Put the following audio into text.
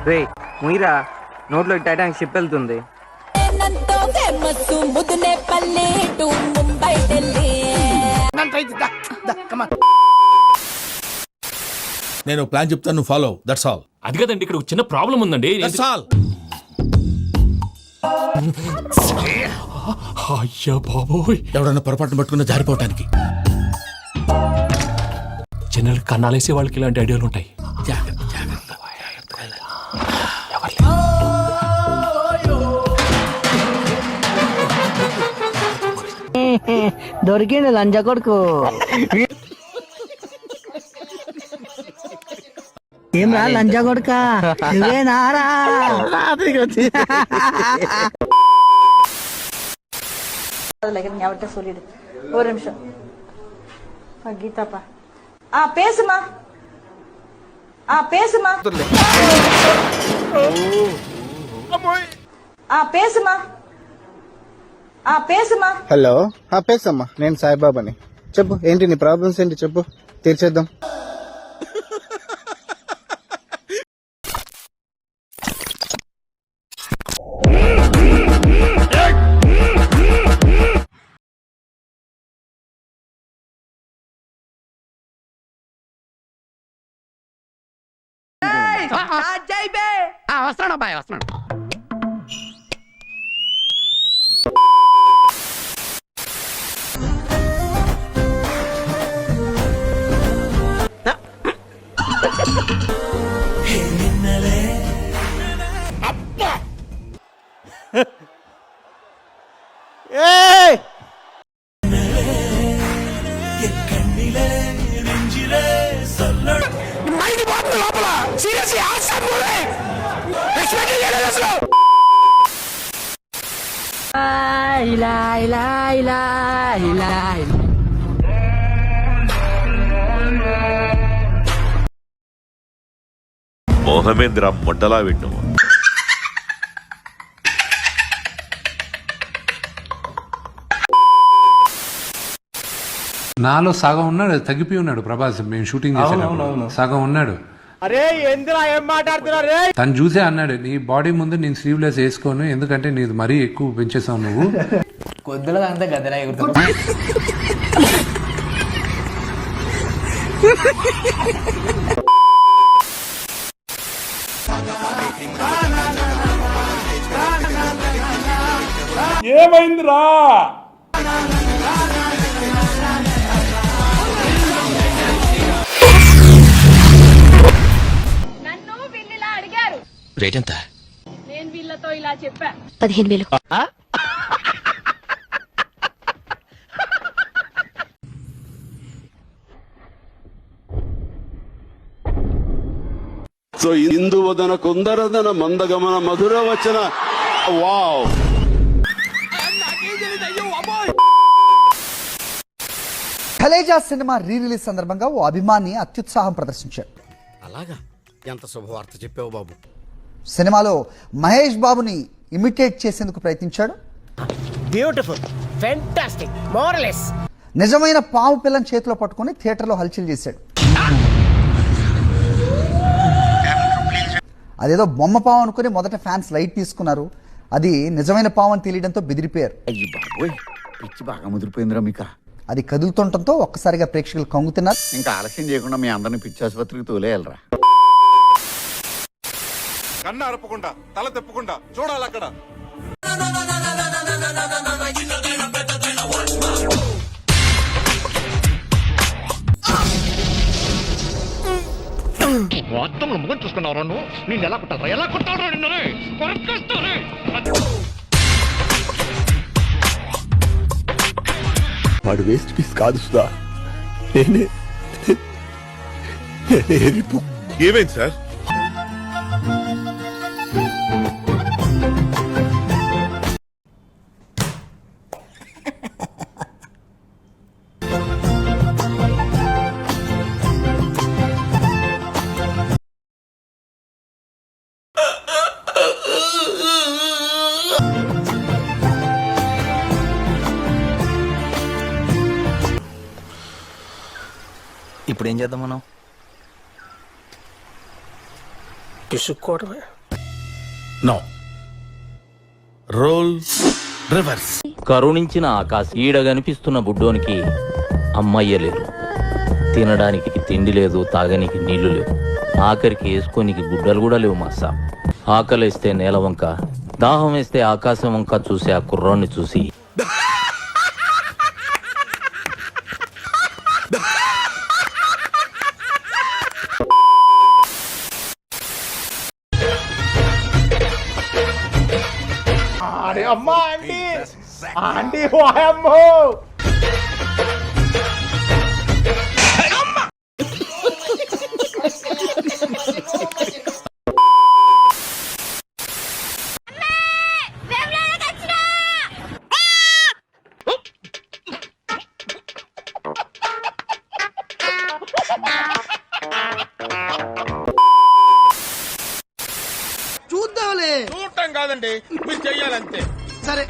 రే ముయిరా, నోట్లో Titanic ship వెళ్తుంది. నేను ప్లాన్ చెప్తాను, నువ్వు ఫాలో. That's all. అది కదండి, ఇక్కడ ఒక చిన్న ప్రాబ్లం ఉందండి. That's all. అయ్యా బాబోయ్, ఎవడన్నా పొరపాటున పట్టుకున్న జారిపోవటానికి. చిన్న కన్నాలేసే వాళ్ళకి ఇలాంటి ఐడియాలు ఉంటాయి. జాగ్రత్త జాగ్రత్త. దొరికింది లంజ కొడుకు. ఏమ్రా లంజ కొడుక, నువ్వేనారా? ஞாபகத்தை சொல்லிடு. ஒரு நிமிஷம் கீதாப்பா. பேசுமா, பேசுமா, பேசுமா, பேசுமா. హలో, పేసమ్మా. నేను సాయిబాబాని. చెప్పు, ఏంటి నీ ప్రాబ్లమ్స్ ఏంటి చెప్పు, తీర్చేద్దాం. వస్తున్నాడు అబ్బాయి, వస్తున్నాడు. ఇలా ఇలా ఇలా ఇలా మోహమేంద్ర మొండలా విన్ను. నాలో సగం ఉన్నాడు, తగ్గిపోయి ఉన్నాడు ప్రభాస్. మేము షూటింగ్ చేసాం, సగం ఉన్నాడు. తను చూసే అన్నాడు, నీ బాడీ ముందు నేను స్లీవ్లెస్ వేసుకోను, ఎందుకంటే నీది మరీ ఎక్కువ పెంచేసావు నువ్వు. కొద్దిలో అంతా గదరా ఎగురుతుంది. ఏమైందిరా? రేట్ ఎంత? నేను వీళ్ళతో ఇలా చెప్పా, 15,000. సో ఇందువదన కుందరదన మందగమన మధుర వచన. Wow. Khaleja cinema re release సందర్భంగా ఓ అభిమాని అత్యుత్సాహం ప్రదర్శించాడు. అలాగా? ఎంత శుభవార్త చెప్పావు బాబు. సినిమాలో మహేష్ బాబుని ఇమిటేట్ చేసేందుకు ప్రయత్నించాడు. Beautiful, fantastic, morals. నిజమైన పాము పిల్లని చేతిలో పట్టుకుని థియేటర్లో హల్చల్ చేశాడు. అదేదో బొమ్మ పాము అనుకుని మొదట ఫ్యాన్స్ లైట్ తీసుకున్నారు. అది నిజమైన పాము అని తెలియడంతో బెదిరిపోయారు. పిచ్చి బాగా ముదిరిపోయిందిరా మీకు. అది కదులుతుండటంతో ఒక్కసారిగా ప్రేక్షకులు కంగుతున్నారు. ఇంకా ఆలస్యం చేయకుండా మీ అందరిని పిచ్చి ఆసుపత్రికి తోలేయాలరా. కన్ను అరపకుండా తల తెప్పకుండా చూడాలి అక్కడ. మొత్తంలో ముఖం చూసుకున్నావు నువ్వు. నేను ఎలా కొట్టారా, ఎలా కొట్టారా నిన్ను? వాడు వేస్ట్ పీస్ కాదు సుధా. ఏమైంది సార్? ఇప్పుడు ఏం చేద్దాం మనం? పిసుక్కోవడమే. No role reverse. కరుణించిన ఆకాశం ఈడ కనిపిస్తున్న బుడ్డోనికి అమ్మయ్యలేరు, తినడానికి తిండి లేదు, తాగనికి నీళ్లు లేవు, ఆఖరికి వేసుకోనికి గుడ్డలు కూడా లేవు. మాసా ఆకలేస్తే నేల వంక, దాహం వేస్తే ఆకాశం వంక చూసి ఆ కుర్రాన్ని చూసి అమ్మా ఆంటీ ఆంటీ వాయమ్మో చూడటం కాదండి, మీరు చెయ్యాలంతే.